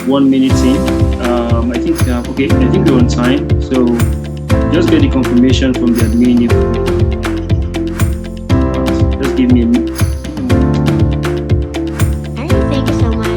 1 minute in. Okay, I think we're on time. So just get the confirmation from the admin if just give me a moment. All right, thank you so much.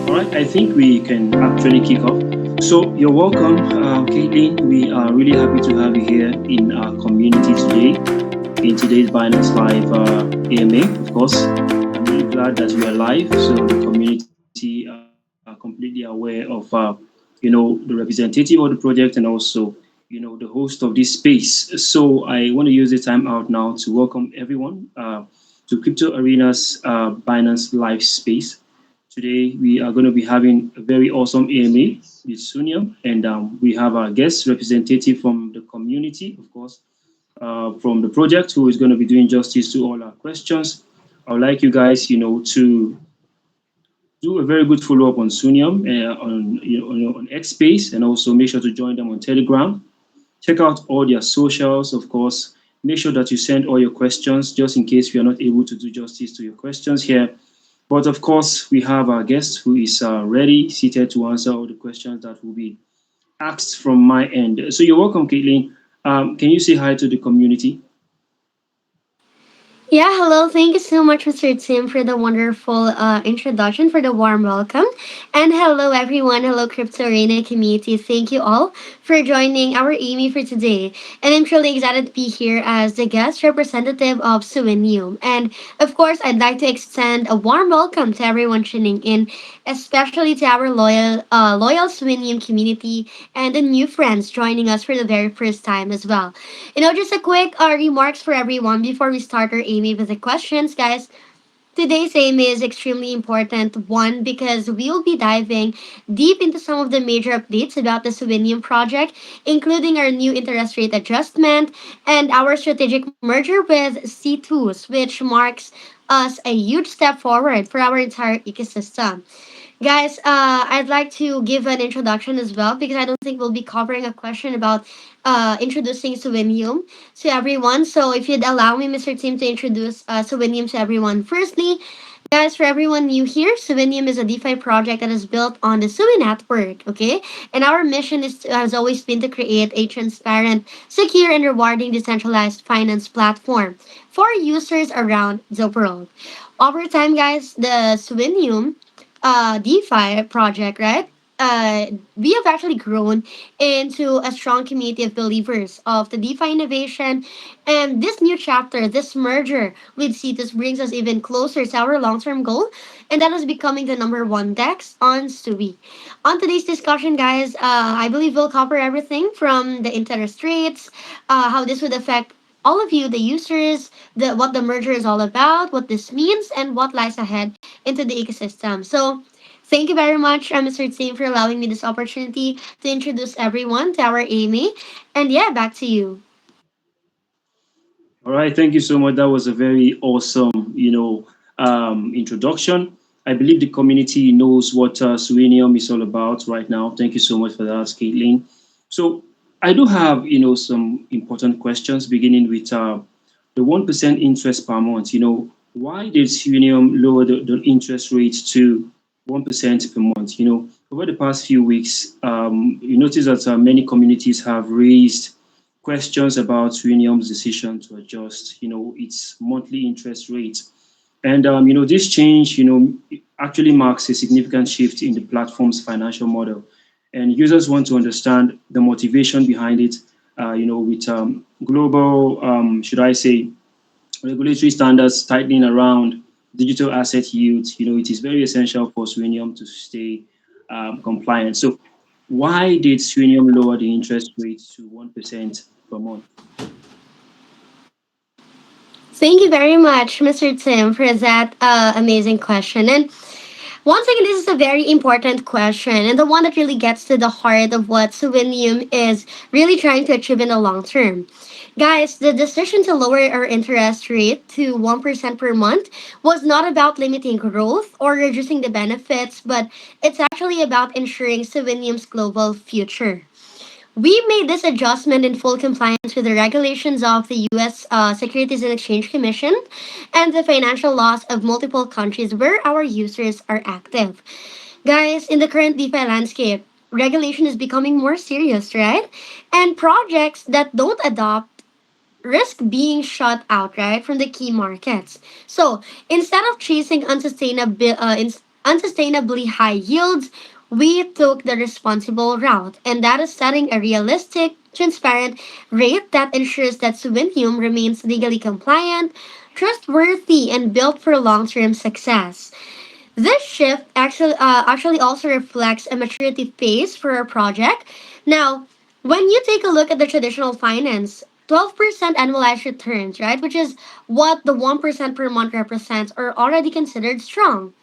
All right, I think we can actually kick off. So you're welcome, Caitlyn. We are really happy to have you here in our community today, in today's Binance Live AMA. Of course, I'm really glad that you are live, so the community are completely aware of, the representative of the project and also, the host of this space. So I want to use the time out now to welcome everyone to Crypto Arena's Binance Live space. Today, we are going to be having a very awesome AMA with Suinium, and we have our guest representative from the community, of course, from the project, who is going to be doing justice to all our questions. I would like you guys, to do a very good follow up on Suinium on X Space, and also make sure to join them on Telegram. Check out all their socials, of course. Make sure that you send all your questions, just in case we are not able to do justice to your questions here. But of course, we have our guest who is ready, seated to answer all the questions that will be asked from my end. So you're welcome, Caitlin. Can you say hi to the community? Yeah, hello. Thank you so much, Mr. Tim, for the wonderful introduction, for the warm welcome. And hello, everyone. Hello, Crypto Arena community. Thank you all for joining our Amy for today. And I'm truly excited to be here as the guest representative of Suinium. And of course, I'd like to extend a warm welcome to everyone tuning in, especially to our loyal Suinium community and the new friends joining us for the very first time as well. Just a quick remarks for everyone before we start our Amy with the questions, guys. Today's Amy is extremely important. One, because we'll be diving deep into some of the major updates about the Suinium project, including our new interest rate adjustment and our strategic merger with C2s, which marks us a huge step forward for our entire ecosystem. Guys, I'd like to give an introduction as well because I don't think we'll be covering a question about introducing Suinium to everyone. So if you'd allow me, Mr. Tim, to introduce Suinium to everyone. Firstly, guys, for everyone new here, Suinium is a DeFi project that is built on the Sui network, okay? And our mission has always been to create a transparent, secure, and rewarding decentralized finance platform for users around the world. Over time, guys, the Suinium DeFi project, right? We have actually grown into a strong community of believers of the DeFi innovation. And this new chapter, this merger with Cetus brings us even closer to our long term goal, and that is becoming the number one DEX on SUI. On today's discussion, guys, I believe we'll cover everything from the interest rates, how this would affect all of you, the users, what the merger is all about, what this means, and what lies ahead into the ecosystem. So, thank you very much, Mr. Tim, for allowing me this opportunity to introduce everyone to our Amy. And yeah, back to you. All right, thank you so much. That was a very awesome, introduction. I believe the community knows what Suinium is all about right now. Thank you so much for that, Caitlin. So I do have, some important questions, beginning with the 1% interest per month. Why did Suinium lower the interest rate to 1% per month? Over the past few weeks, you notice that many communities have raised questions about Suinium's decision to adjust, its monthly interest rate. And this change, actually marks a significant shift in the platform's financial model. And users want to understand the motivation behind it. With global, should I say, regulatory standards tightening around digital asset yields, it is very essential for Suinium to stay compliant. So, why did Suinium lower the interest rate to 1% per month? Thank you very much, Mr. Tim, for that amazing question. And Once again, this is a very important question and the one that really gets to the heart of what Suinium is really trying to achieve in the long term. Guys, the decision to lower our interest rate to 1% per month was not about limiting growth or reducing the benefits, but it's actually about ensuring Suinium's global future. We made this adjustment in full compliance with the regulations of the US Securities and Exchange Commission and the financial laws of multiple countries where our users are active. Guys, in the current DeFi landscape, regulation is becoming more serious, right? And projects that don't adopt risk being shut out, right, from the key markets. So instead of chasing unsustainably high yields, we took the responsible route, and that is setting a realistic, transparent rate that ensures that Suinium remains legally compliant, trustworthy, and built for long-term success. This shift actually also reflects a maturity phase for our project. Now, when you take a look at the traditional finance, 12% annualized returns, right, which is what the 1% per month represents, are already considered strong.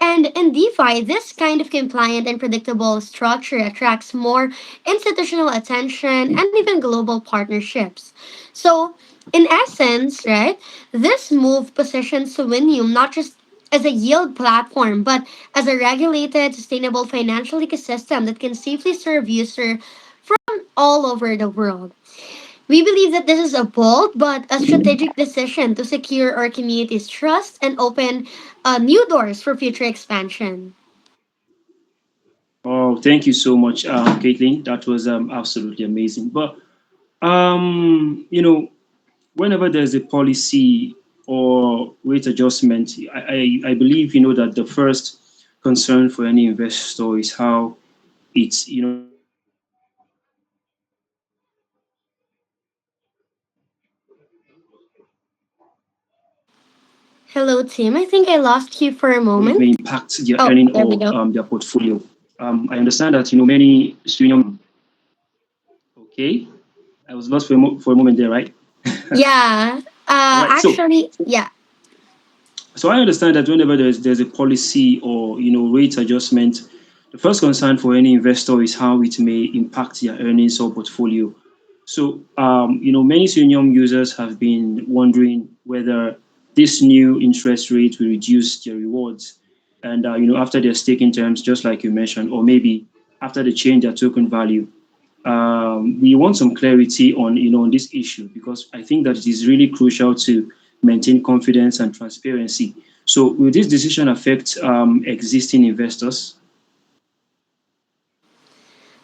And in DeFi, this kind of compliant and predictable structure attracts more institutional attention and even global partnerships. So, in essence, right, this move positions Suinium not just as a yield platform, but as a regulated, sustainable financial ecosystem that can safely serve users from all over the world. We believe that this is a bold but a strategic decision to secure our community's trust and open new doors for future expansion. Oh, thank you so much, Caitlin. That was absolutely amazing. But whenever there's a policy or rate adjustment, I believe that the first concern for any investor is how it's affecting their rewards. Hello, Tim. I think I lost you for a How it may moment. impact their Oh, earning there we or go. their portfolio. I understand that many Suinium. Okay, I was lost for a moment there, right? Yeah. All right. Actually, yeah. So I understand that whenever there's a policy or rate adjustment, the first concern for any investor is how it may impact their earnings or portfolio. So many Suinium users have been wondering whether this new interest rate will reduce their rewards, and after their staking terms, just like you mentioned, or maybe after they change their token value. We want some clarity on on this issue because I think that it is really crucial to maintain confidence and transparency. So, will this decision affect existing investors?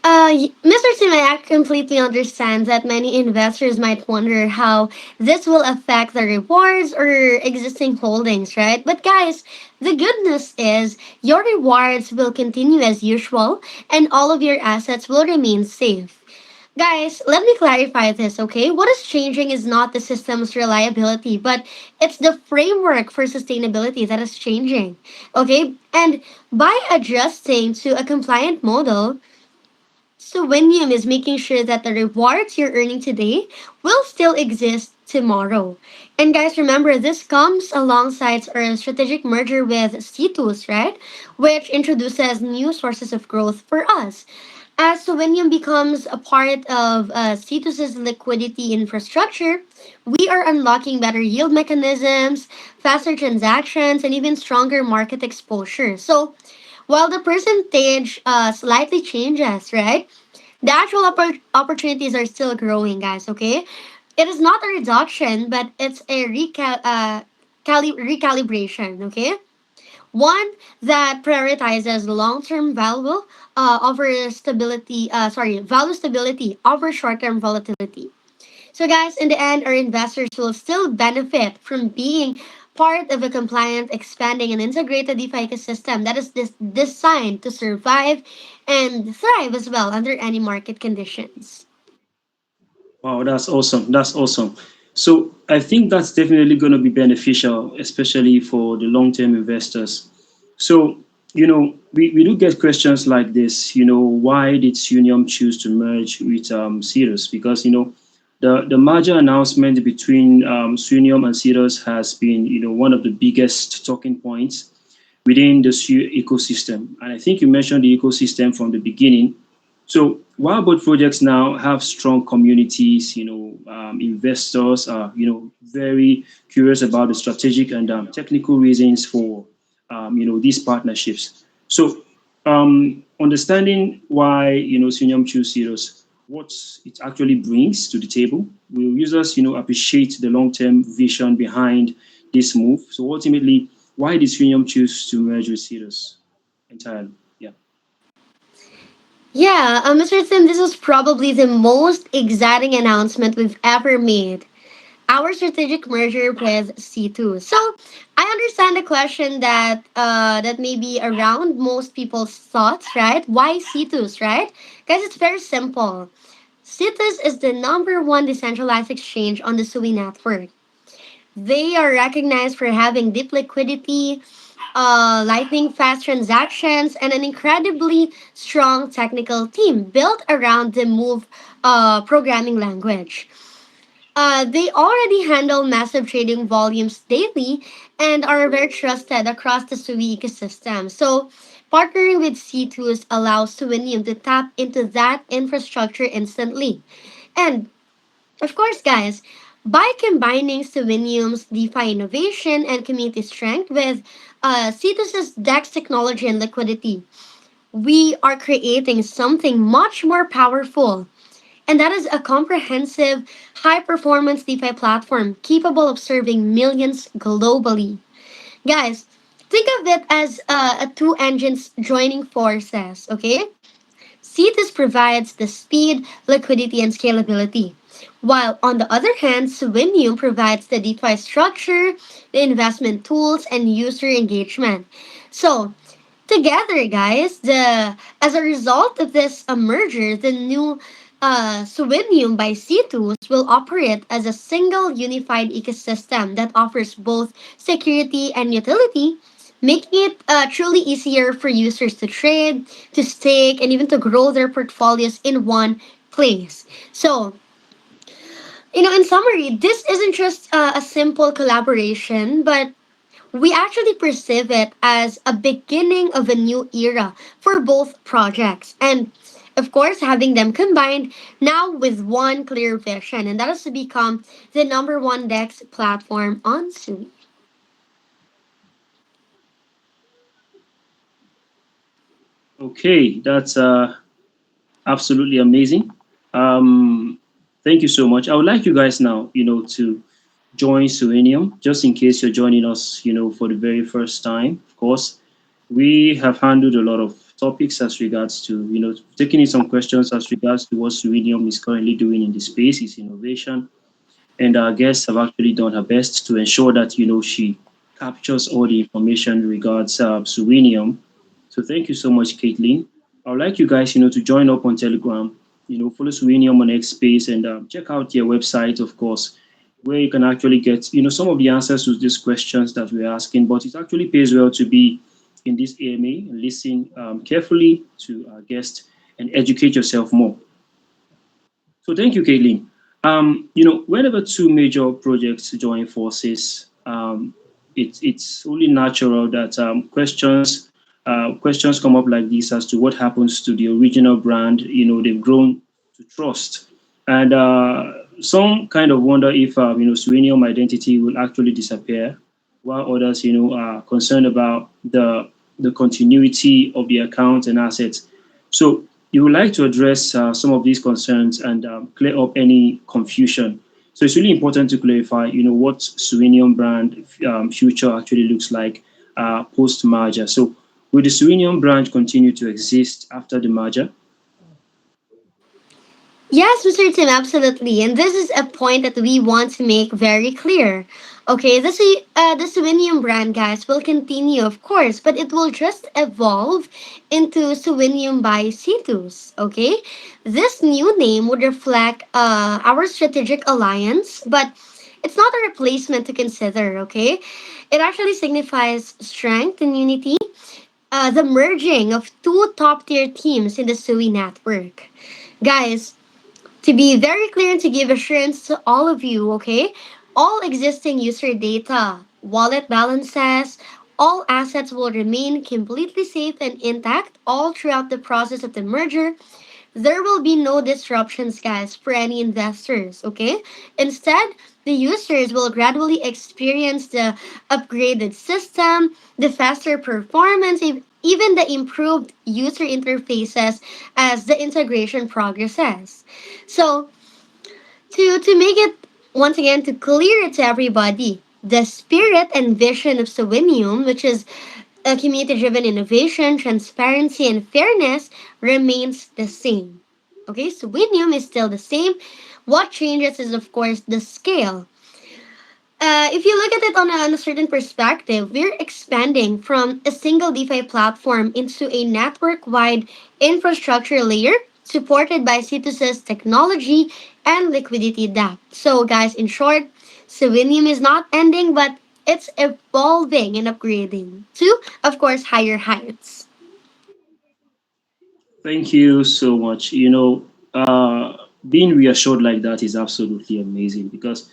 Mr. Sim, I completely understand that many investors might wonder how this will affect the rewards or existing holdings, right? But guys, the good news is your rewards will continue as usual and all of your assets will remain safe. Guys, let me clarify this, okay? What is changing is not the system's reliability, but it's the framework for sustainability that is changing, okay? And by adjusting to a compliant model, Selenium is making sure that the rewards you're earning today will still exist tomorrow. And guys, remember, this comes alongside our strategic merger with Cetus, right? Which introduces new sources of growth for us. As Selenium becomes a part of Cetus's liquidity infrastructure, we are unlocking better yield mechanisms, faster transactions, and even stronger market exposure. So, while the percentage slightly changes, right? The actual opportunities are still growing, guys, okay? It is not a reduction, but it's a recalibration, okay? One that prioritizes long-term value over stability, value stability over short-term volatility. So, guys, in the end, our investors will still benefit from being part of a compliant, expanding, and integrated DeFi ecosystem that is designed to survive and thrive as well under any market conditions. Wow, that's awesome. That's awesome. So I think that's definitely going to be beneficial, especially for the long-term investors. So, we do get questions like this, why did Unium choose to merge with Cirrus? Because, the merger announcement between Suinium and Cirrus has been, one of the biggest talking points within the SUI ecosystem. And I think you mentioned the ecosystem from the beginning. So while both projects now have strong communities, investors are, very curious about the strategic and technical reasons for, these partnerships. So understanding why, Suinium choose Cetus, what it actually brings to the table, will users, appreciate the long-term vision behind this move. So ultimately, why did Suinium choose to merge with Cetus entirely? Yeah. Yeah, Mr. Sim, this was probably the most exciting announcement we've ever made. Our strategic merger with C2. So I understand the question that may be around most people's thoughts, right? Why C2s, right? Guys, it's very simple. Citus is the number one decentralized exchange on the SUI network. They are recognized for having deep liquidity, lightning fast transactions, and an incredibly strong technical team built around the Move programming language. They already handle massive trading volumes daily and are very trusted across the SUI ecosystem. So, partnering with C2s allows Suinium to tap into that infrastructure instantly. And of course, guys, by combining Suinium's DeFi innovation and community strength with C2's DEX technology and liquidity, we are creating something much more powerful, and that is a comprehensive, high performance DeFi platform capable of serving millions globally. Guys, think of it as a two engines joining forces, okay? Cetus provides the speed, liquidity, and scalability, while on the other hand, Suinium provides the DeFi structure, the investment tools, and user engagement. So, together, guys, the as a result of this merger, the new Suinium by C2s will operate as a single unified ecosystem that offers both security and utility, making it truly easier for users to trade, to stake, and even to grow their portfolios in one place. So, in summary, this isn't just a simple collaboration, but we actually perceive it as a beginning of a new era for both projects. And of course, having them combined now with one clear vision, and that is to become the number one DEX platform on Sui. Okay, that's absolutely amazing. Thank you so much. I would like you guys now, to join Suinium, just in case you're joining us, for the very first time. Of course, we have handled a lot of topics as regards to, taking in some questions as regards to what Suinium is currently doing in the space, its innovation, and our guests have actually done her best to ensure that she captures all the information regards Suinium. So thank you so much, Caitlyn. I would like you guys, to join up on Telegram. Follow Suinium on X Space and check out their website, of course, where you can actually get some of the answers to these questions that we're asking. But it actually pays well to be in this AMA and listen carefully to our guests and educate yourself more. So thank you, Caitlin. Whenever two major projects join forces, it's only natural that questions come up like this as to what happens to the original brand. They've grown to trust, and some kind of wonder if Suinium identity will actually disappear, while others, are concerned about the continuity of the account and assets. So you would like to address some of these concerns and clear up any confusion. So it's really important to clarify, what Suinium brand future actually looks like post merger. So will the Suinium brand continue to exist after the merger? Yes, Mr. Tim, absolutely. And this is a point that we want to make very clear. Okay, the Suinium brand, guys, will continue, of course, but it will just evolve into Suinium by Cetus. Okay, this new name would reflect our strategic alliance, but it's not a replacement to consider. Okay, it actually signifies strength and unity, the merging of two top tier teams in the Sui network. Guys, to be very clear and to give assurance to all of you, okay? All existing user data, wallet balances, all assets will remain completely safe and intact all throughout the process of the merger. There will be no disruptions, guys, for any investors, okay? Instead, the users will gradually experience the upgraded system, the faster performance, even the improved user interfaces as the integration progresses. So, to make it once again to clear it to everybody, the spirit and vision of Suinium, which is a community-driven innovation, transparency, and fairness, remains the same. Okay, Suinium is still the same. What changes is, of course, the scale. If you look at it on a certain perspective, we're expanding from a single DeFi platform into a network wide infrastructure layer supported by Cetus's technology and liquidity depth. So, guys, in short, Selenium is not ending, but it's evolving and upgrading to, of course, higher heights. Thank you so much. Being reassured like that is absolutely amazing because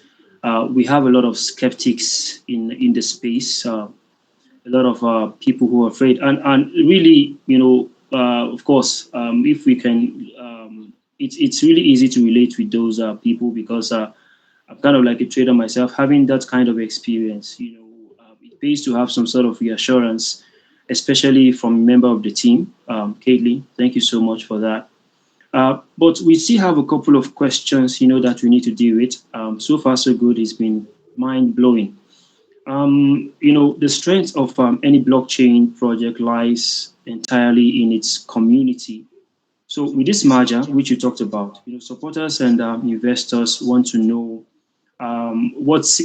we have a lot of skeptics in the space. A lot of people who are afraid, and really, of course, if we can, it's really easy to relate with those people because I'm kind of like a trader myself, having that kind of experience. It pays to have some sort of reassurance, especially from a member of the team. Caitlyn, thank you so much for that. But we still have a couple of questions, that we need to deal with. So far, so good. It's been mind blowing. The strength of any blockchain project lies entirely in its community. So with this merger, which you talked about, supporters and investors want to know what's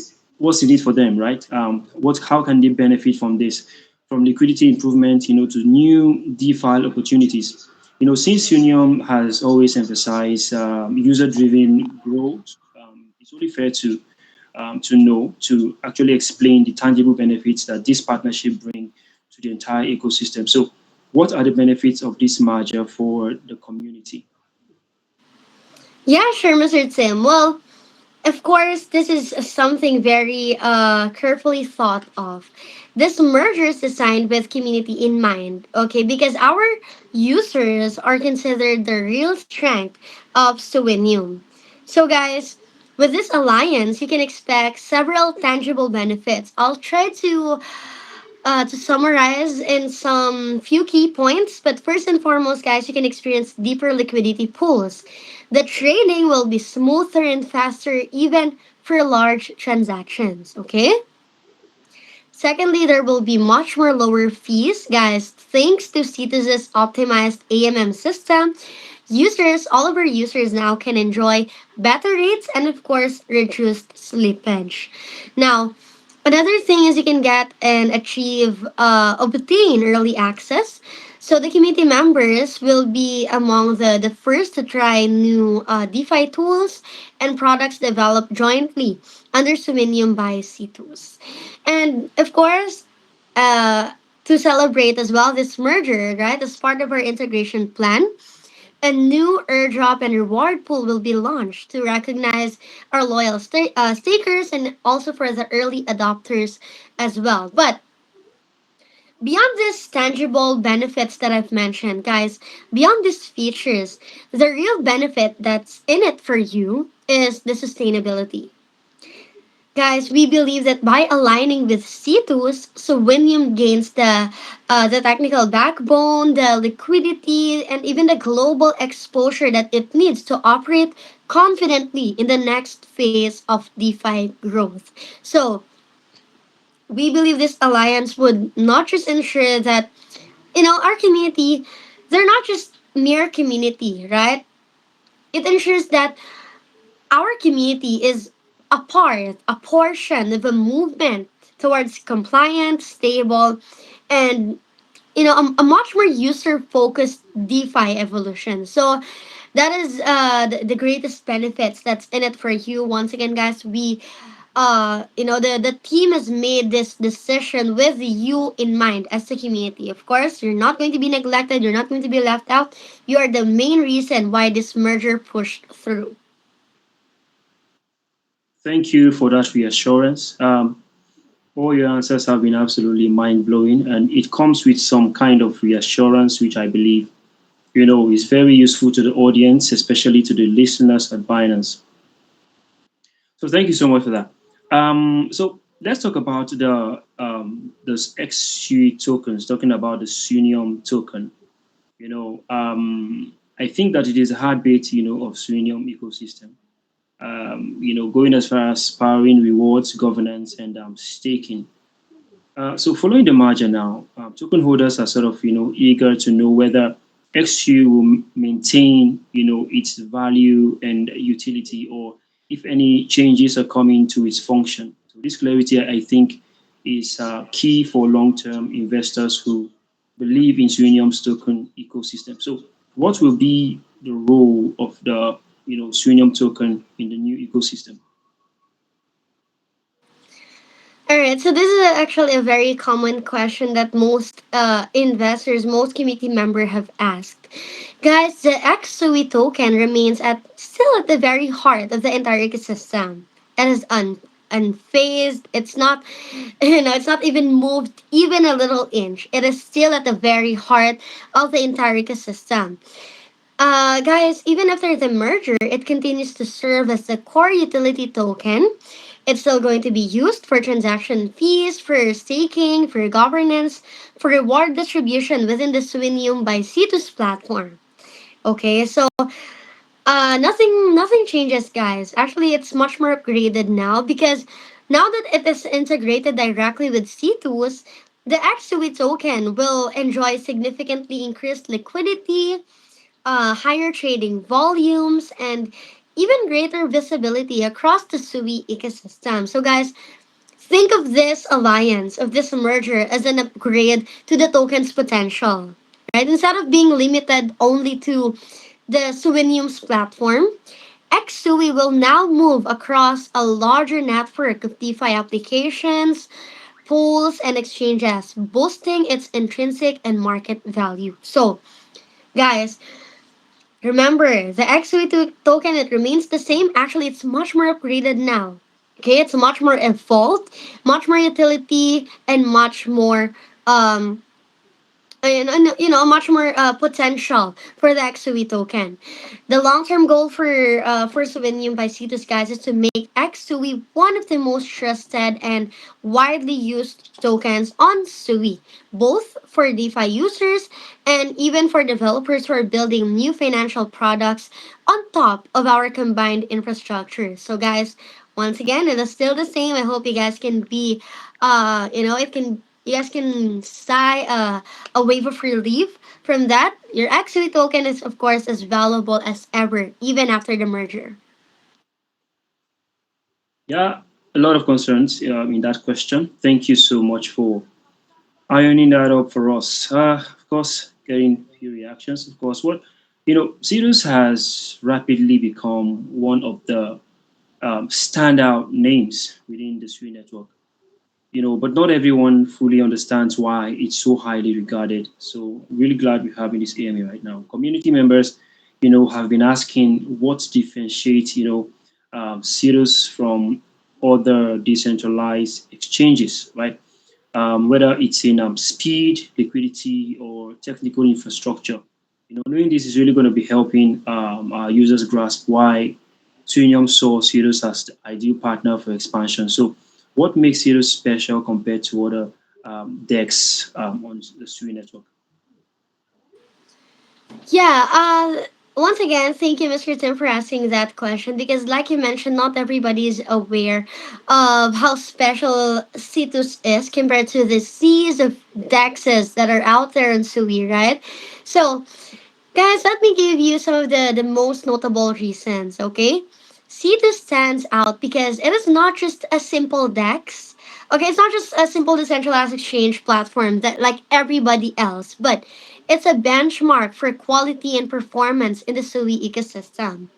in it for them, right? How can they benefit from this, from liquidity improvement, to new DeFi opportunities. Since Unium has always emphasized user-driven growth, it's only fair to actually explain the tangible benefits that this partnership bring to the entire ecosystem. So, what are the benefits of this merger for the community? Yeah, sure, Mr. Tim. Well, of course, this is something very carefully thought of. This merger is designed with community in mind, okay? Because our users are considered the real strength of Suinium. So, guys, with this alliance, you can expect several tangible benefits. I'll try to summarize in some few key points, but first and foremost, guys, you can experience deeper liquidity pools. The trading will be smoother and faster, even for large transactions. Okay. Secondly, there will be much more lower fees, guys, thanks to Cetus's optimized AMM system. Users, all of our users now can enjoy better rates and, of course, reduced slippage. Now, another thing is you can get and obtain early access. So the community members will be among the first to try new DeFi tools and products developed jointly under Suinium by C2s. And of course, uh, to celebrate as well this merger, right, as part of our integration plan, a new airdrop and reward pool will be launched to recognize our loyal stakers and also for the early adopters as well. But beyond these tangible benefits that I've mentioned, guys, beyond these features, the real benefit that's in it for you is the sustainability. Guys, we believe that by aligning with C2s, so William gains the technical backbone, the liquidity, and even the global exposure that it needs to operate confidently in the next phase of DeFi growth. So we believe this alliance would not just ensure that our community, they're not just mere community, right? It ensures that our community is a portion of a movement towards compliant, stable, and a much more user-focused DeFi evolution. So that is the greatest benefits that's in it for you. Once again, guys, the team has made this decision with you in mind as a community. Of course, you're not going to be neglected. You're not going to be left out. You are the main reason why this merger pushed through. Thank you for that reassurance. All your answers have been absolutely mind blowing, and it comes with some kind of reassurance, which I believe is very useful to the audience, especially to the listeners at Binance. So thank you so much for that. So let's talk about those XSUI tokens. Talking about the Suinium token. I think that it is a heartbeat, of Suinium ecosystem. Going as far as powering rewards, governance, and staking. So following the merger now, token holders are sort of eager to know whether XU will maintain its value and utility, or if any changes are coming to its function. So this clarity, I think, is key for long-term investors who believe in Suinium's token ecosystem. So what will be the role of the Suinium token in the new ecosystem? All right, so this is actually a very common question that most investors, most community member have asked. Guys, the XSUI token remains at still at the very heart of the entire ecosystem. It is unfazed. It's not, it's not even moved even a little inch. It is still at the very heart of the entire ecosystem. Guys, even after the merger, it continues to serve as the core utility token. It's still going to be used for transaction fees, for staking, for governance, for reward distribution within the Suinium by Cetus platform. Okay, so nothing changes, guys. Actually, it's much more upgraded now because now that it is integrated directly with Cetus, the XUI token will enjoy significantly increased liquidity, higher trading volumes, and even greater visibility across the SUI ecosystem. So, guys, think of this alliance, of this merger, as an upgrade to the token's potential. Right? Instead of being limited only to the Suinium's platform, XSUI will now move across a larger network of DeFi applications, pools, and exchanges, boosting its intrinsic and market value. So, guys, remember, the XUI token, it remains the same. Actually, it's much more upgraded now. Okay, it's much more evolved, much more utility, and much more much more potential for the XUI token. The long-term goal for Suinium by Cetus, guys, is to make XUI one of the most trusted and widely used tokens on Sui, both for DeFi users and even for developers who are building new financial products on top of our combined infrastructure. So, guys, once again, it is still the same. I hope you guys can be, it can you guys can sigh a wave of relief from that. Your XUI token is, of course, as valuable as ever, even after the merger. Yeah, a lot of concerns in that question. Thank you so much for ironing that up for us. Of course, getting few reactions. Of course, Cetus has rapidly become one of the standout names within the Sui network. But not everyone fully understands why it's so highly regarded. So really glad we're having this AMA right now. Community members, have been asking what differentiates, Cetus from other decentralized exchanges, right? Whether it's in speed, liquidity, or technical infrastructure. Knowing this is really going to be helping our users grasp why Suinium saw Cetus as the ideal partner for expansion. So, what makes Cetus special compared to other DEX on the Sui network? Yeah, once again, thank you, Mr. Tim, for asking that question because, like you mentioned, not everybody is aware of how special Cetus is compared to the seas of DEXs that are out there in Sui, right? So, guys, let me give you some of the most notable reasons, okay? C2 stands out because it is not just a simple DEX. Okay, it's not just a simple decentralized exchange platform that like everybody else, but it's a benchmark for quality and performance in the SUI ecosystem.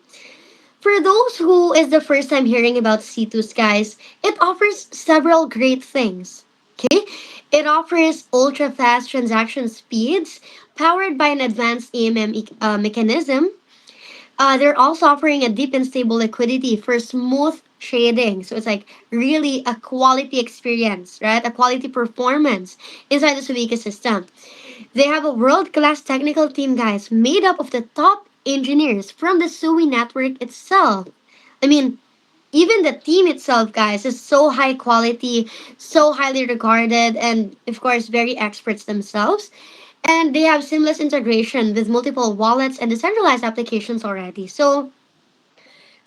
For those who is the first time hearing about C2's, guys, it offers several great things. Okay? It offers ultra fast transaction speeds powered by an advanced AMM mechanism. They're also offering a deep and stable liquidity for smooth trading. So it's like really a quality experience, right? A quality performance inside the SUI ecosystem. They have a world class technical team, guys, made up of the top engineers from the SUI network itself. I mean, even the team itself, guys, is so high quality, so highly regarded, and of course, very experts themselves. And they have seamless integration with multiple wallets and decentralized applications already. So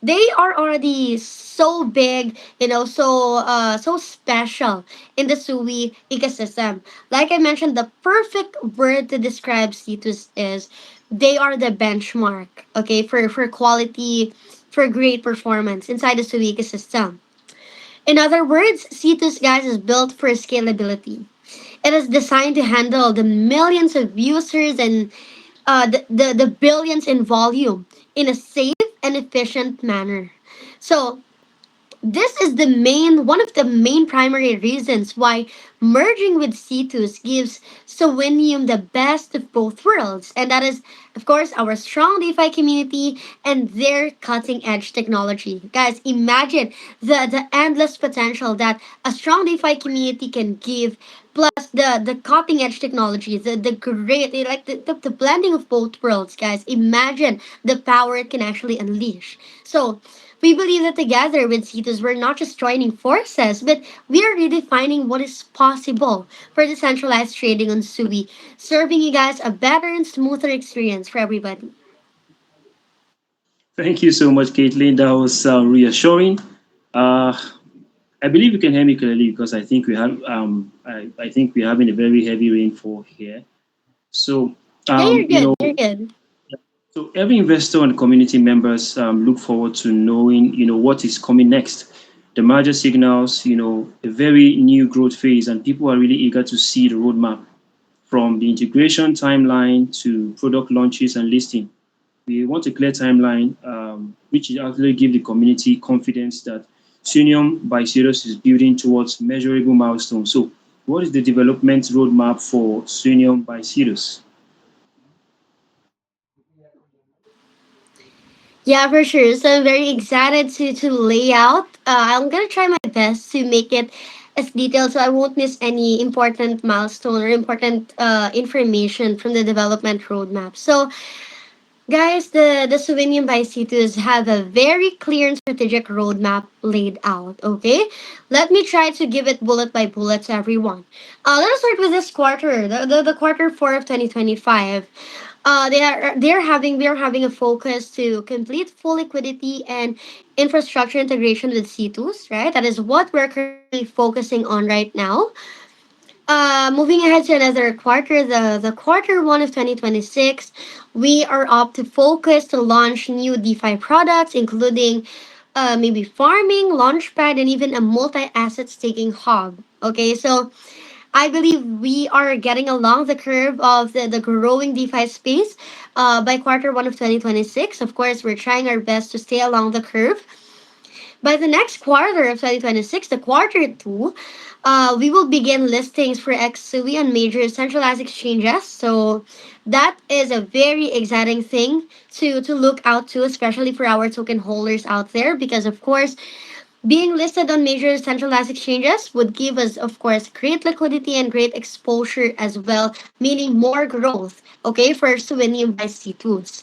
they are already so big, so special in the Sui ecosystem. Like I mentioned, the perfect word to describe Cetus is they are the benchmark, okay, for quality, for great performance inside the Sui ecosystem. In other words, Cetus, guys, is built for scalability. It is designed to handle the millions of users and the billions in volume in a safe and efficient manner. So this is the main one of the main primary reasons why merging with Cetus gives Suinium the best of both worlds. And that is, of course, our strong DeFi community and their cutting edge technology. Guys, imagine the endless potential that a strong DeFi community can give, plus the cutting edge technology, the great, like the blending of both worlds, guys. Imagine the power it can actually unleash. So, we believe that together with Cetus, we're not just joining forces, but we are redefining what is possible for decentralized trading on Sui, serving you guys a better and smoother experience for everybody. Thank you so much, Caitlyn. That was reassuring. Uh, I believe you can hear me clearly because I think we're having a very heavy rainfall here. So Yeah, you're you good. know, You're good. so every investor and community members look forward to knowing what is coming next. The merger signals a very new growth phase, and people are really eager to see the roadmap from the integration timeline to product launches and listing. We want a clear timeline, which will actually give the community confidence that Suinium by Cetus is building towards measurable milestones. So, what is the development roadmap for Suinium by Cetus? Yeah, for sure. So I'm very excited to lay out. I'm gonna try my best to make it as detailed so I won't miss any important milestone or important information from the development roadmap. So guys, the Suinium by Cetus have a very clear and strategic roadmap laid out. Okay, let me try to give it bullet by bullet to everyone. Let us start with this quarter, the quarter four of 2025. We are having a focus to complete full liquidity and infrastructure integration with C2s, right? That is what we're currently focusing on right now. Moving ahead to another quarter, the quarter one of 2026, we are up to focus to launch new DeFi products, including maybe farming, launchpad, and even a multi-asset staking hub. Okay, so I believe we are getting along the curve of the growing DeFi space by quarter one of 2026. Of course, we're trying our best to stay along the curve. By the next quarter of 2026, the quarter two, we will begin listings for XSUI on major centralized exchanges. So that is a very exciting thing to look out to, especially for our token holders out there, because of course, being listed on major centralized exchanges would give us, of course, great liquidity and great exposure as well, meaning more growth, okay, for Suinium by C2s.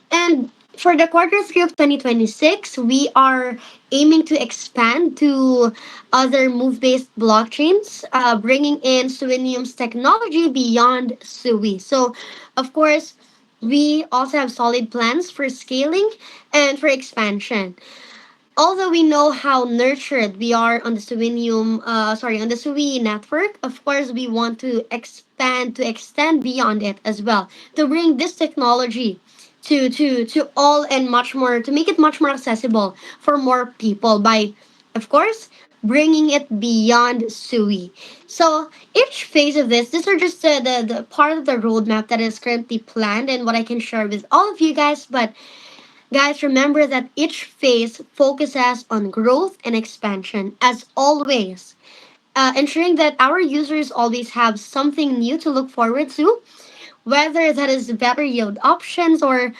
And for the quarter three of 2026, we are aiming to expand to other move based blockchains, bringing in Suinium's technology beyond Sui. So, of course, we also have solid plans for scaling and for expansion. Although we know how nurtured we are on the on the Sui network, of course, we want to expand, to extend beyond it as well, to bring this technology to all and much more, to make it much more accessible for more people by, of course, bringing it beyond Sui. So each phase of this, these are just the part of the roadmap that is currently planned and what I can share with all of you guys. But guys, remember that each phase focuses on growth and expansion as always, ensuring that our users always have something new to look forward to, whether that is better yield options or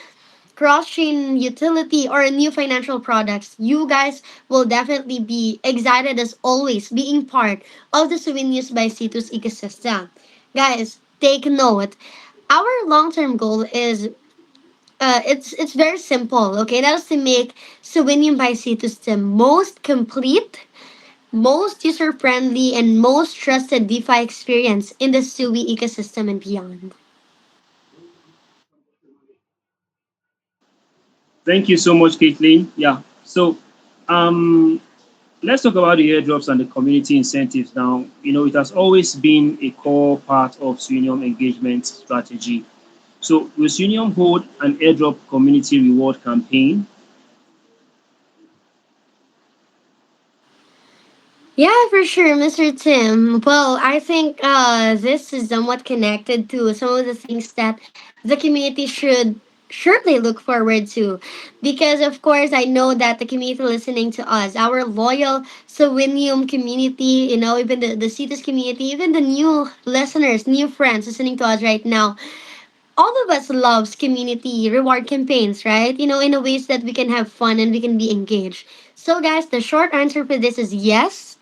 cross-chain utility, or new financial products, you guys will definitely be excited as always being part of the Suinius by Cetus ecosystem. Guys, take note. Our long-term goal is it's very simple. Okay, that is to make Suinium by Cetus the most complete, most user-friendly, and most trusted DeFi experience in the SUI ecosystem and beyond. Thank you so much, Caitlyn. Yeah. So, um, let's talk about the airdrops and the community incentives now. It has always been a core part of Suinium engagement strategy. So, will Suinium hold an airdrop community reward campaign? Yeah, for sure, Mr. Tim. Well, I think this is somewhat connected to some of the things that the community should surely look forward to. Because, of course, I know that the community listening to us, our loyal Sowinium community, even the CITES community, even the new listeners, new friends listening to us right now, all of us loves community reward campaigns, right? In a ways that we can have fun and we can be engaged. So, guys, the short answer for this is yes,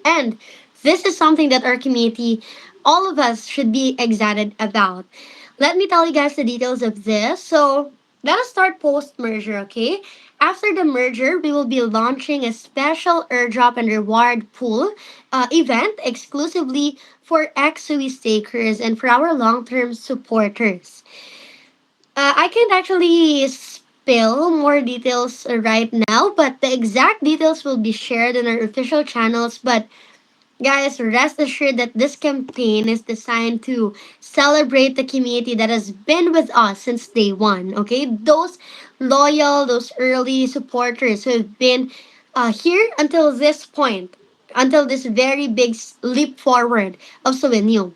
and this is something that our community, all of us, should be excited about. Let me tell you guys the details of this. So, let us start post merger, okay? After the merger, we will be launching a special airdrop and reward pool event exclusively for XSUI stakers and for our long term supporters. I can't actually spill more details right now, but the exact details will be shared in our official channels. But guys, rest assured that this campaign is designed to celebrate the community that has been with us since day one. Okay, those loyal, those early supporters who have been here until this point, until this very big leap forward of Souvenir.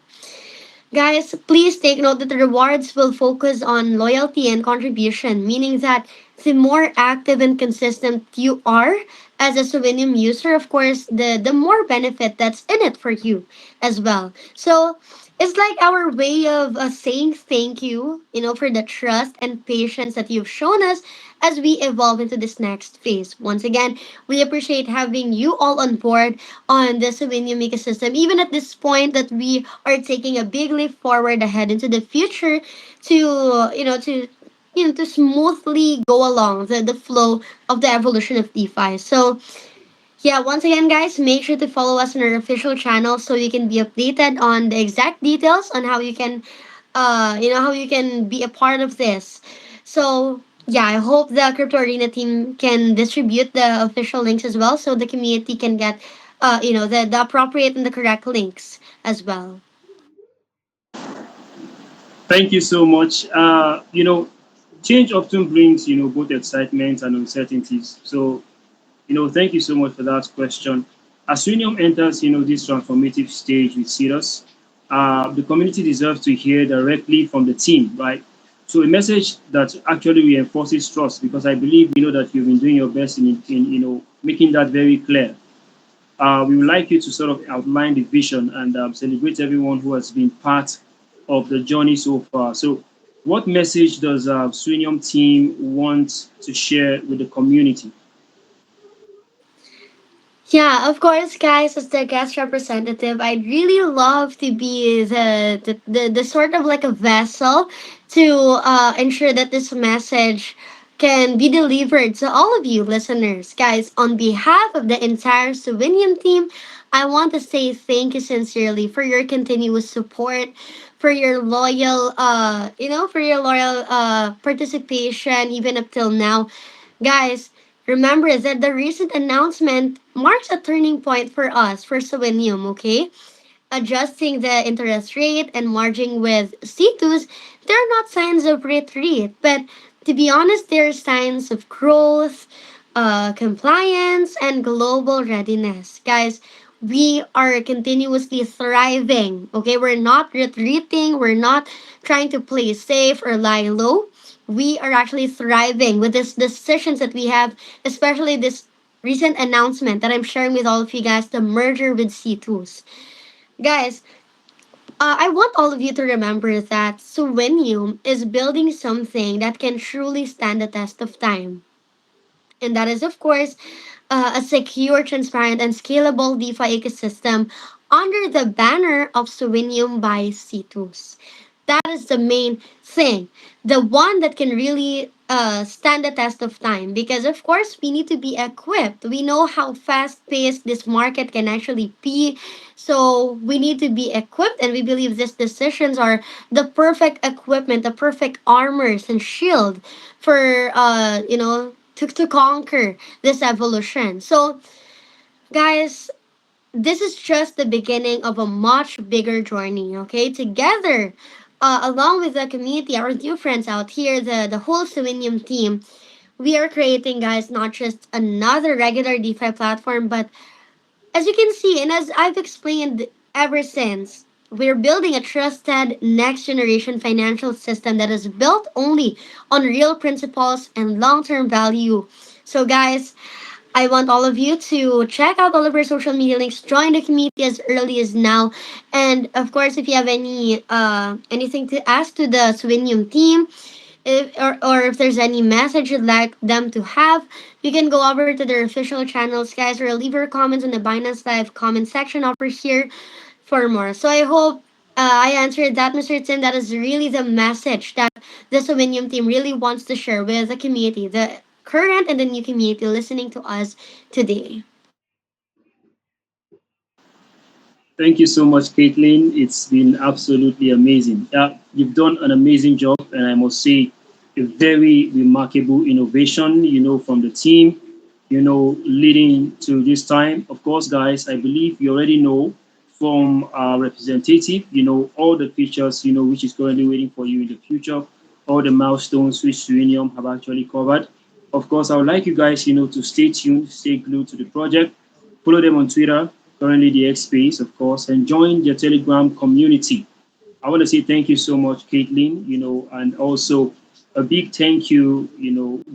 Guys, please take note that the rewards will focus on loyalty and contribution, meaning that the more active and consistent you are as a Souvenir user, of course, the more benefit that's in it for you as well. So it's like our way of saying thank you, for the trust and patience that you've shown us as we evolve into this next phase. Once again, we appreciate having you all on board on the Souvenir ecosystem, even at this point that we are taking a big leap forward ahead into the future to smoothly go along the flow of the evolution of DeFi. So yeah, once again, guys, make sure to follow us on our official channel so you can be updated on the exact details on how you can, how you can be a part of this. So yeah, I hope the Crypto Arena team can distribute the official links as well, so the community can get, the appropriate and the correct links as well. Thank you so much. Change often brings, both excitement and uncertainties. So, thank you so much for that question. As Suinium enters, this transformative stage with Cetus, the community deserves to hear directly from the team, right? So a message that actually reinforces trust, because I believe, that you've been doing your best in making that very clear. We would like you to sort of outline the vision and celebrate everyone who has been part of the journey so far. So, what message does Suinium team want to share with the community? Yeah, of course, guys, as the guest representative, I'd really love to be the sort of like a vessel to ensure that this message can be delivered to all of you listeners. Guys, on behalf of the entire Slovenian team, I want to say thank you sincerely for your continuous support, for your loyal, participation even up till now. Guys, remember that the recent announcement marks a turning point for us, for Suinium, okay? Adjusting the interest rate and merging with C2s, they're not signs of retreat, but to be honest, they're signs of growth, compliance, and global readiness. Guys, we are continuously thriving, okay? We're not retreating, we're not trying to play safe or lie low. We are actually thriving with these decisions that we have, especially this recent announcement that I'm sharing with all of you guys, the merger with C2s. Guys, I want all of you to remember that Suinium is building something that can truly stand the test of time. And that is, of course, a secure, transparent, and scalable DeFi ecosystem under the banner of Suinium by Cetus. That is the main thing, the one that can really stand the test of time. Because of course we need to be equipped. We know how fast paced this market can actually be, so we need to be equipped, and we believe these decisions are the perfect equipment, the perfect armors and shield for to conquer this evolution. So guys, this is just the beginning of a much bigger journey, okay? Together, along with the community, our new friends out here, the whole Selenium team, we are creating, guys, not just another regular DeFi platform, but as you can see, and as I've explained ever since, we're building a trusted next generation financial system that is built only on real principles and long term value. So, guys, I want all of you to check out all of our social media links, join the community as early as now, and of course, if you have anything to ask to the Swinium team, or if there's any message you'd like them to have, you can go over to their official channels, guys, or leave your comments in the Binance Live comment section over here for more. So I hope I answered that, Mr. Tim. That is really the message that the Slovenian team really wants to share with the community, the current and the new community listening to us today. Thank you so much, Caitlyn. It's been absolutely amazing. You've done an amazing job, and I must say, a very remarkable innovation, from the team, leading to this time. Of course, guys, I believe you already know from our representative, all the features, which is currently waiting for you in the future, all the milestones which Suinium have actually covered. Of course, I would like you guys, to stay tuned, stay glued to the project, follow them on Twitter, currently the X Space, of course, and join their Telegram community. I want to say thank you so much, Caitlin, and also a big thank you,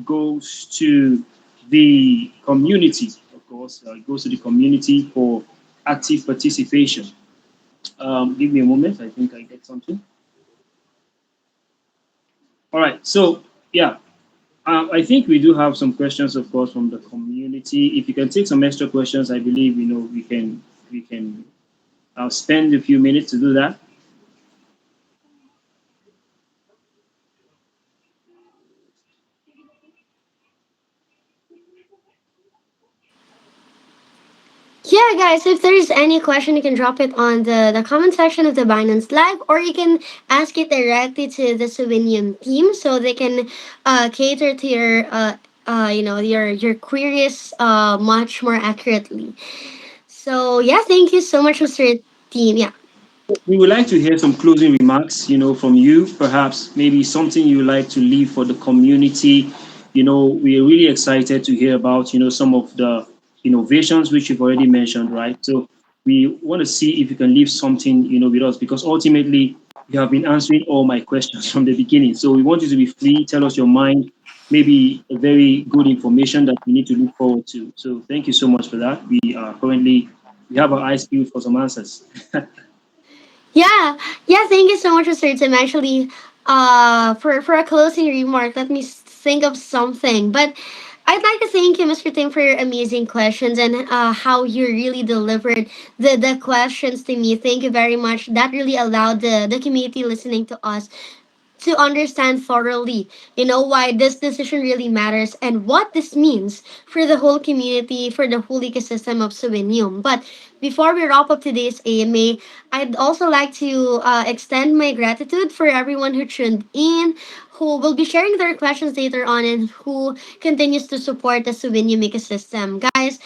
goes to the community, of course. It goes to the community for active participation. Give me a moment. I think I get something. All right. So, yeah, I think we do have some questions, of course, from the community. If you can take some extra questions, I believe, we can spend a few minutes to do that. Yeah, guys, if there's any question, you can drop it on the comment section of the Binance Live, or you can ask it directly to the Slovenian team so they can cater to your queries much more accurately. So, yeah, thank you so much, Mr. Team. Yeah. We would like to hear some closing remarks, from you, perhaps maybe something you like to leave for the community. We are really excited to hear about, some of the innovations which you've already mentioned, right? So we want to see if you can leave something, with us, because ultimately you have been answering all my questions from the beginning. So we want you to be free, tell us your mind, maybe a very good information that we need to look forward to. So thank you so much for that. We have our eyes peeled for some answers. Yeah, yeah. Thank you so much, Mr. Tim. Actually, for a closing remark, let me think of something. But I'd like to thank you, Mr. Tim, for your amazing questions and how you really delivered the questions to me. Thank you very much. That really allowed the community listening to us to understand thoroughly, why this decision really matters and what this means for the whole community, for the whole ecosystem of Suinium. But before we wrap up today's AMA, I'd also like to extend my gratitude for everyone who tuned in, who will be sharing their questions later on, and who continues to support the Suinium ecosystem. Guys,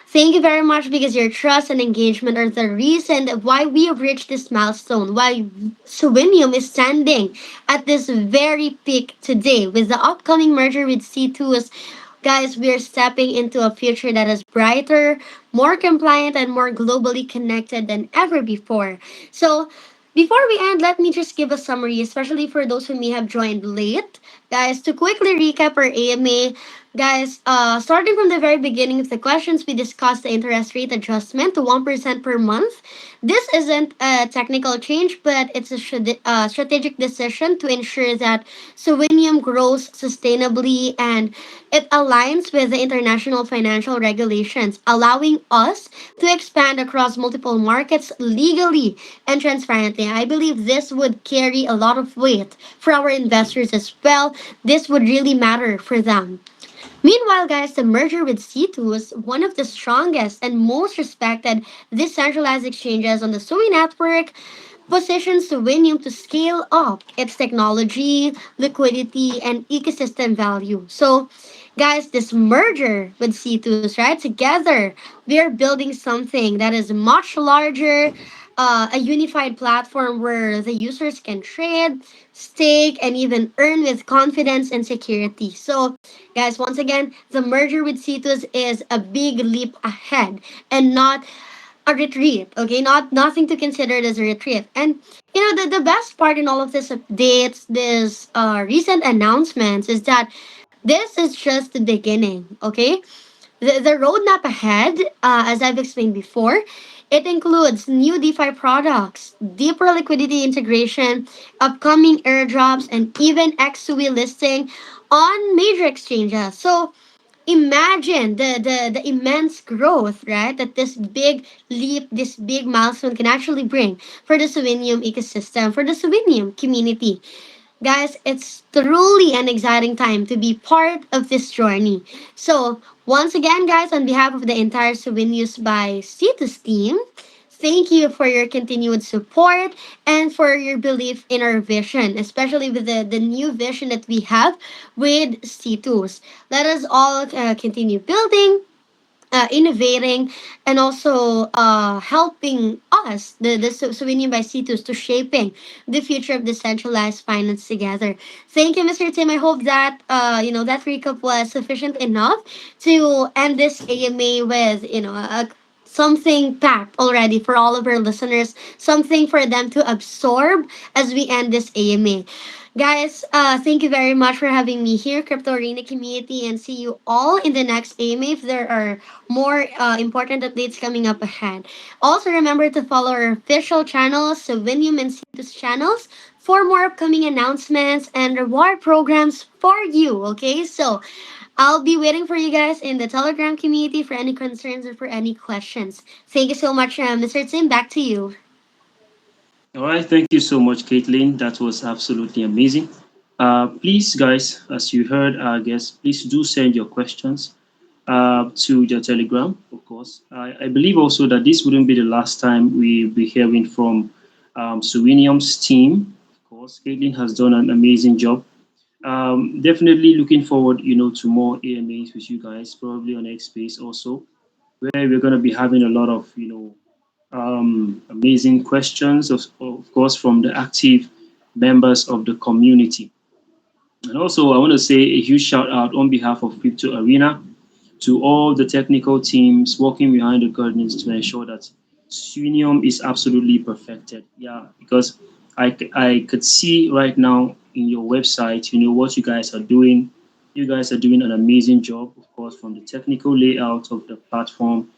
thank you very much, because your trust and engagement are the reason why we have reached this milestone, why Suinium is standing at this very peak today. With the upcoming merger with C2's, guys, we are stepping into a future that is brighter, more compliant, and more globally connected than ever before. So, before we end, let me just give a summary, especially for those who may have joined late. Guys, to quickly recap our AMA, Guys, starting from the very beginning of the questions, we discussed the interest rate adjustment to 1% per month. This isn't a technical change, but it's a strategic decision to ensure that Suinium grows sustainably and it aligns with the international financial regulations, allowing us to expand across multiple markets legally and transparently. I believe this would carry a lot of weight for our investors as well. This would really matter for them. Meanwhile, guys, the merger with C2 was one of the strongest and most respected decentralized exchanges on the Sui network, positions Suinium to scale up its technology, liquidity, and ecosystem value. So, guys, this merger with C2's, right, together, we are building something that is much larger, a unified platform where the users can trade, stake, and even earn with confidence and security. So, guys, once again, the merger with Cetus is a big leap ahead and not a retreat. Okay, not nothing to consider it as a retreat. And the best part in all of this updates, this recent announcements is that this is just the beginning. Okay, the roadmap ahead, as I've explained before, it includes new DeFi products, deeper liquidity integration, upcoming airdrops, and even XSUI listing on major exchanges. So imagine the immense growth, right, that this big leap, this big milestone can actually bring for the Suinium ecosystem, for the Suinium community. Guys, it's truly an exciting time to be part of this journey. So, once again, guys, on behalf of the entire Souvenirs by Cetus team, thank you for your continued support and for your belief in our vision, especially with the new vision that we have with C2s. Let us all continue building, innovating, and also helping us, the Suinium by C2s, to shaping the future of decentralized finance together. Thank you, Mr. Tim. I hope that that recap was sufficient enough to end this AMA with something packed already for all of our listeners, something for them to absorb as we end this AMA. Guys, thank you very much for having me here, Crypto Arena community, and see you all in the next AMA if there are more important updates coming up ahead. Also, remember to follow our official channels, Suinium and Cetus channels, for more upcoming announcements and reward programs for you. Okay, so I'll be waiting for you guys in the Telegram community for any concerns or for any questions. Thank you so much, Mr. Tim. Back to you. All right, thank you so much, Caitlin. That was absolutely amazing. Please, guys, as you heard our guest, please do send your questions to your Telegram, of course. I believe also that this wouldn't be the last time we'll be hearing from Suinium's team. Of course, Caitlin has done an amazing job. Definitely looking forward, to more AMAs with you guys, probably on X Space also, where we're going to be having a lot of, amazing questions, of course, from the active members of the community. And also, I want to say a huge shout out on behalf of Crypto Arena to all the technical teams working behind the curtains to ensure that Suinium is absolutely perfected. Yeah, because I could see right now in your website, what you guys are doing. You guys are doing an amazing job, of course, from the technical layout of the platform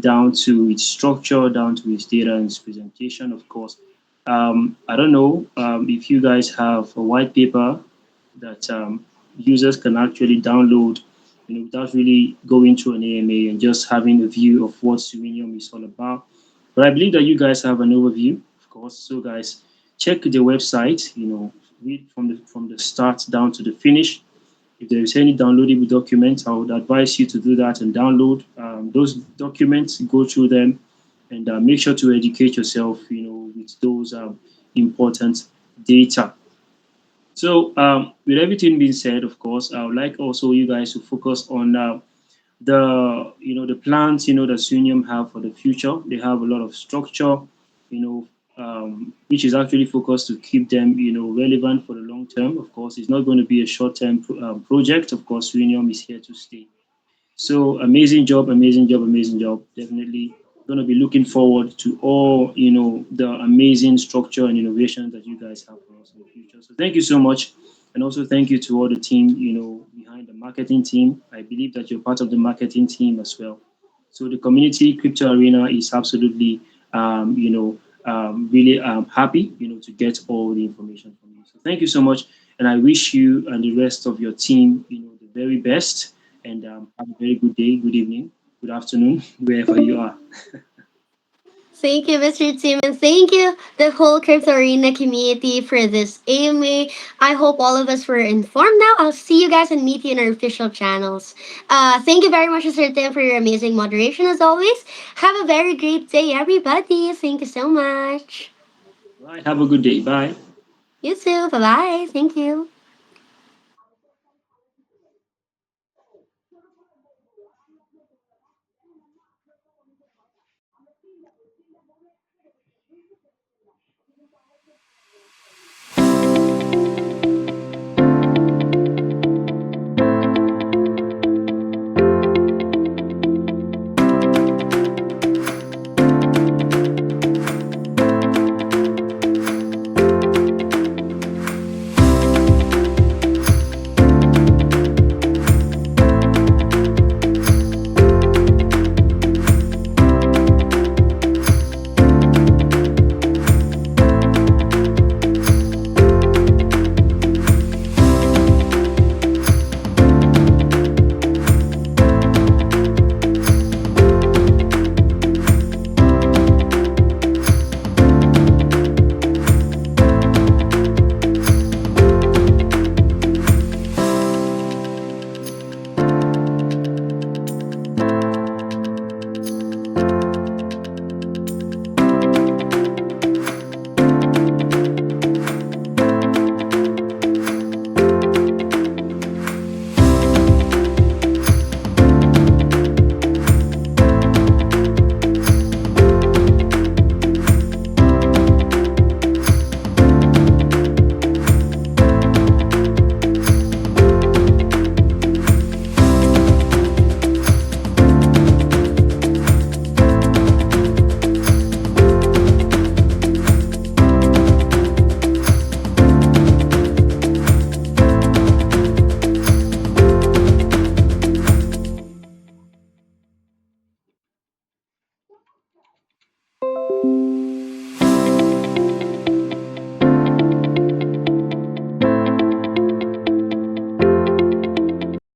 down to its structure, down to its data and its presentation, of course. I don't know if you guys have a white paper that users can actually download, without really going to an AMA and just having a view of what Suinium is all about. But I believe that you guys have an overview, of course. So, guys, check the website. Read from the start down to the finish. If there is any downloadable documents, I would advise you to do that and download those documents, go through them, and make sure to educate yourself, with those important data. So, with everything being said, of course, I would like also you guys to focus on the plans that Sunium have for the future. They have a lot of structure, which is actually focused to keep them relevant for the long term. Of course, it's not going to be a short term project. Of course, Sunium is here to stay. So amazing job, amazing job, amazing job. Definitely going to be looking forward to all the amazing structure and innovations that you guys have for us in the future. So thank you so much, and also thank you to all the team behind the marketing team. I believe that you're part of the marketing team as well. So the community crypto arena is absolutely, really happy, to get all the information from you. So thank you so much, and I wish you and the rest of your team, the very best, and have a very good day, good evening, good afternoon, wherever you are. Thank you, Mr. Tim, and thank you, the whole Crypto Arena community, for this AMA. I hope all of us were informed now. I'll see you guys and meet you in our official channels. Thank you very much, Mr. Tim, for your amazing moderation as always. Have a very great day, everybody. Thank you so much. Right, have a good day. Bye. You too. Bye bye. Thank you.